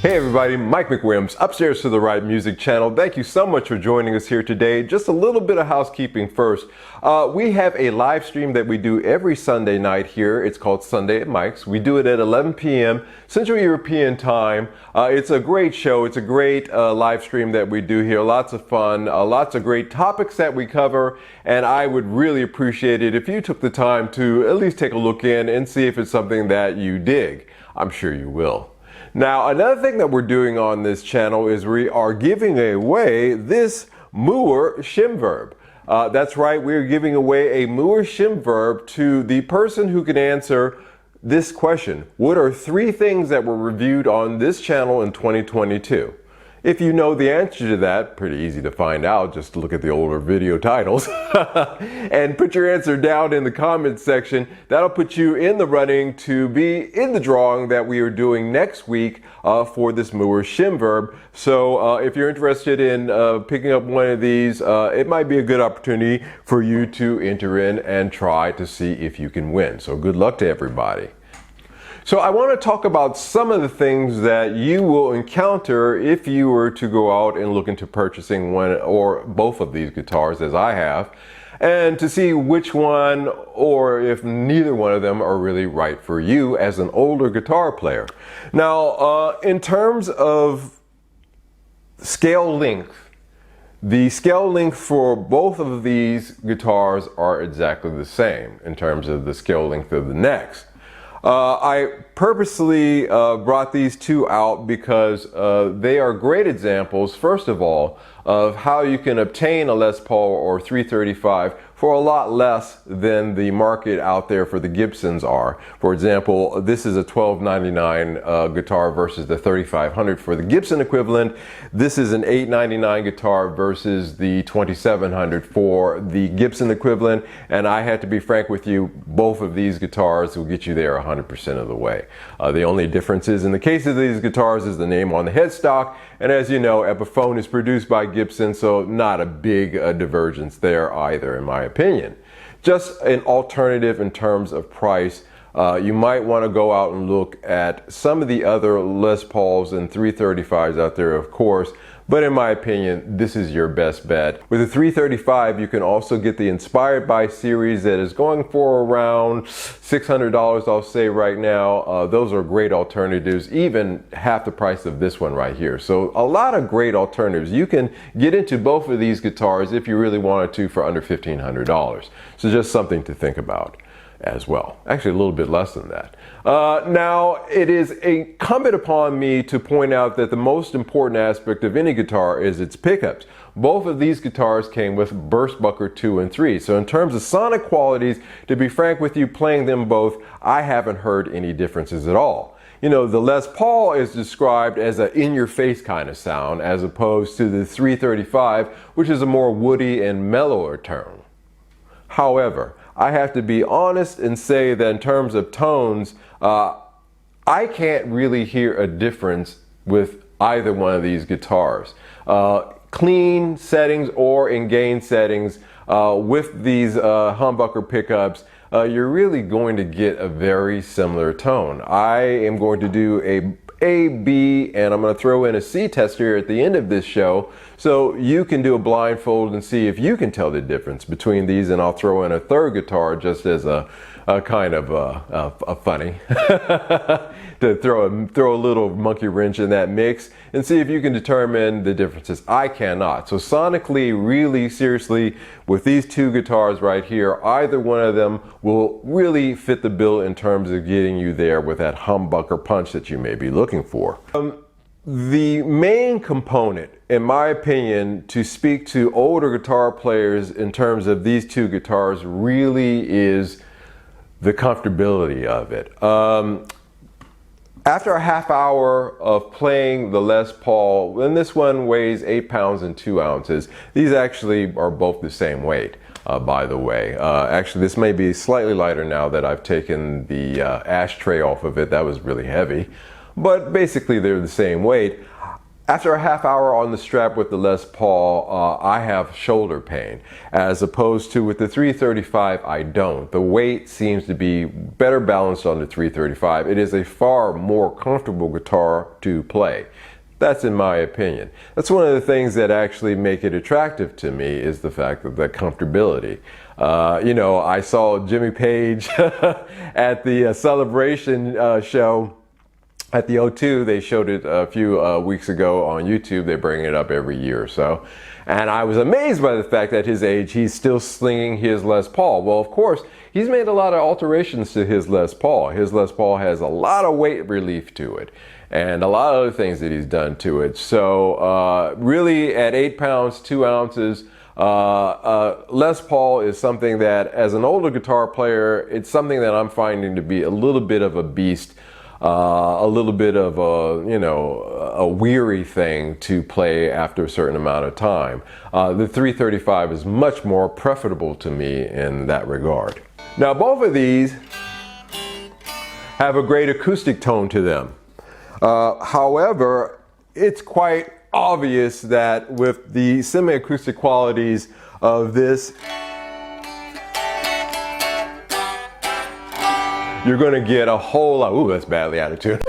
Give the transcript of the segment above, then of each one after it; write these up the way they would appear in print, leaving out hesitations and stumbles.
Hey everybody, Mike McWilliams, Upstairs to the Right Music Channel. Thank you so much for joining us here today. Just a little bit of housekeeping first. We have a live stream that we do every Sunday night here. It's called Sunday at Mike's. We do it at 11 p.m. Central European Time. It's a great show. It's a great live stream that we do here. Lots of fun, lots of great topics that we cover, and I would really appreciate it if you took the time to at least take a look in and see if it's something that you dig. I'm sure you will. Now, another thing that we're doing on this channel is we are giving away this Moor shim verb. That's right, we're giving away a Moor shim verb to the person who can answer this question. What are 3 things that were reviewed on this channel in 2022? If you know the answer to that, pretty easy to find out, just look at the older video titles and put your answer down in the comments section. That'll put you in the running to be in the drawing that we are doing next week for this Moor shim verb. So if you're interested in picking up one of these, it might be a good opportunity for you to enter in and try to see if you can win. So good luck to everybody. So I want to talk about some of the things that you will encounter if you were to go out and look into purchasing one or both of these guitars, as I have, and to see which one or if neither one of them are really right for you as an older guitar player. Now, in terms of scale length, the scale length for both of these guitars are exactly the same in terms of the scale length of the necks. I purposely brought these two out because they are great examples, first of all, of how you can obtain a Les Paul or 335 for a lot less than the market out there for the Gibsons are. For example, this is a $12.99 guitar versus the $3,500 for the Gibson equivalent. This is an $8.99 guitar versus the $2,700 for the Gibson equivalent. And I had to be frank with you, both of these guitars will get you there 100% of the way. The only difference is in the case of these guitars is the name on the headstock. And as you know, Epiphone is produced by Gibson, so not a big divergence there either, in my opinion. Just an alternative in terms of price. You might want to go out and look at some of the other Les Pauls and 335s out there, of course, but in my opinion, this is your best bet. With the 335, you can also get the Inspired By series that is going for around $600, I'll say right now. Those are great alternatives, even half the price of this one right here. So a lot of great alternatives. You can get into both of these guitars if you really wanted to for under $1,500. So just something to think about as well. Actually, a little bit less than that. Now, it is incumbent upon me to point out that the most important aspect of any guitar is its pickups. Both of these guitars came with Burstbucker 2 and 3. So in terms of sonic qualities, to be frank with you, playing them both, I haven't heard any differences at all. You know, the Les Paul is described as an in-your-face kind of sound, as opposed to the 335, which is a more woody and mellower tone. However, I have to be honest and say that in terms of tones, I can't really hear a difference with either one of these guitars. Clean settings or in gain settings with these humbucker pickups, you're really going to get a very similar tone. I am going to do A, B, and I'm going to throw in a C test here at the end of this show, so you can do a blindfold and see if you can tell the difference between these, and I'll throw in a third guitar just as a kind of a funny to throw a little monkey wrench in that mix and see if you can determine the differences. I cannot. So sonically, really seriously, with these two guitars right here, either one of them will really fit the bill in terms of getting you there with that humbucker punch that you may be looking for. The main component, in my opinion, to speak to older guitar players in terms of these two guitars really is the comfortability of it. After a half hour of playing the Les Paul, and this one weighs 8 pounds and 2 ounces, these actually are both the same weight, by the way. Actually, this may be slightly lighter now that I've taken the ashtray off of it. That was really heavy. But basically, they're the same weight. After a half hour on the strap with the Les Paul, I have shoulder pain, as opposed to with the 335, I don't. The weight seems to be better balanced on the 335. It is a far more comfortable guitar to play. That's in my opinion. That's one of the things that actually make it attractive to me, is the fact of the comfortability. You know, I saw Jimmy Page at the Celebration show at the O2. They showed it a few weeks ago on YouTube. They bring it up every year or so. And I was amazed by the fact that at his age, he's still slinging his Les Paul. Well, of course, he's made a lot of alterations to his Les Paul. His Les Paul has a lot of weight relief to it, and a lot of other things that he's done to it. So really, at 8 pounds, 2 ounces, Les Paul is something that, as an older guitar player, it's something that I'm finding to be a little bit of a beast, a little bit of a, you know, a weary thing to play after a certain amount of time. The 335 is much more preferable to me in that regard. Now, both of these have a great acoustic tone to them. However, it's quite obvious that with the semi-acoustic qualities of this, you're going to get a whole lot. Ooh, that's badly out of tune.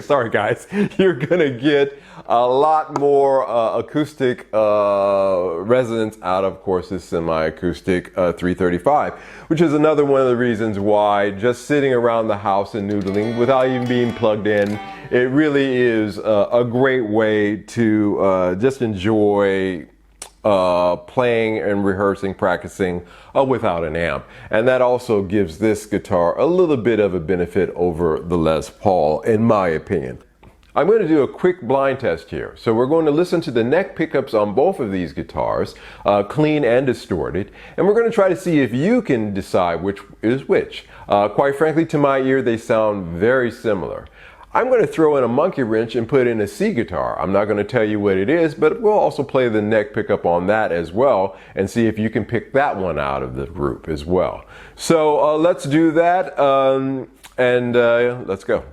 Sorry guys, you're going to get a lot more acoustic resonance out of course, this semi-acoustic 335, which is another one of the reasons why just sitting around the house and noodling without even being plugged in, it really is a great way to just enjoy playing and rehearsing, practicing without an amp. And that also gives this guitar a little bit of a benefit over the Les Paul, in my opinion. I'm going to do a quick blind test here. So we're going to listen to the neck pickups on both of these guitars, clean and distorted, and we're going to try to see if you can decide which is which. Quite frankly, to my ear, they sound very similar. I'm going to throw in a monkey wrench and put in a C guitar. I'm not going to tell you what it is, but we'll also play the neck pickup on that as well and see if you can pick that one out of the group as well. So let's do that, and let's go.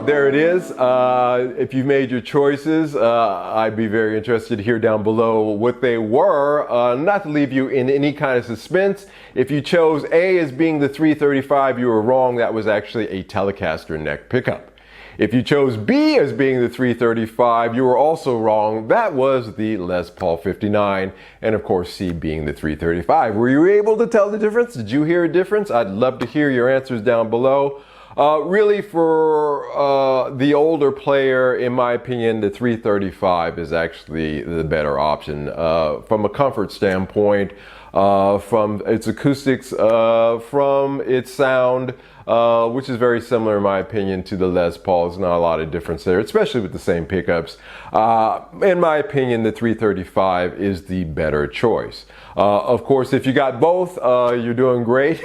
There it is. If you've made your choices, I'd be very interested to hear down below what they were. Not to leave you in any kind of suspense. If you chose A as being the 335, you were wrong. That was actually a Telecaster neck pickup. If you chose B as being the 335, you were also wrong. That was the Les Paul 59, and of course C being the 335. Were you able to tell the difference? Did you hear a difference? I'd love to hear your answers down below. Really, for the older player, in my opinion, the 335 is actually the better option from a comfort standpoint, from its acoustics, from its sound, which is very similar, in my opinion, to the Les Paul. There's not a lot of difference there, especially with the same pickups. In my opinion, the 335 is the better choice. Of course, if you got both, you're doing great.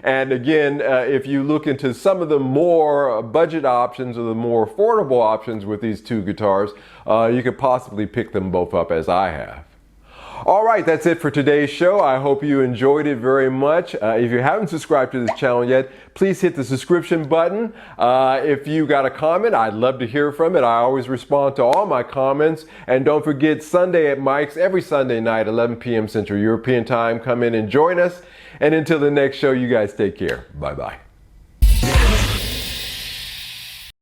And again, if you look into some of the more budget options or the more affordable options with these two guitars, you could possibly pick them both up as I have. All right, that's it for today's show. I hope you enjoyed it very much. If you haven't subscribed to this channel yet, please hit the subscription button. If you got a comment, I'd love to hear from it. I always respond to all my comments. And don't forget, Sunday at Mike's, every Sunday night, 11 p.m. Central European Time. Come in and join us. And until the next show, you guys take care. Bye-bye.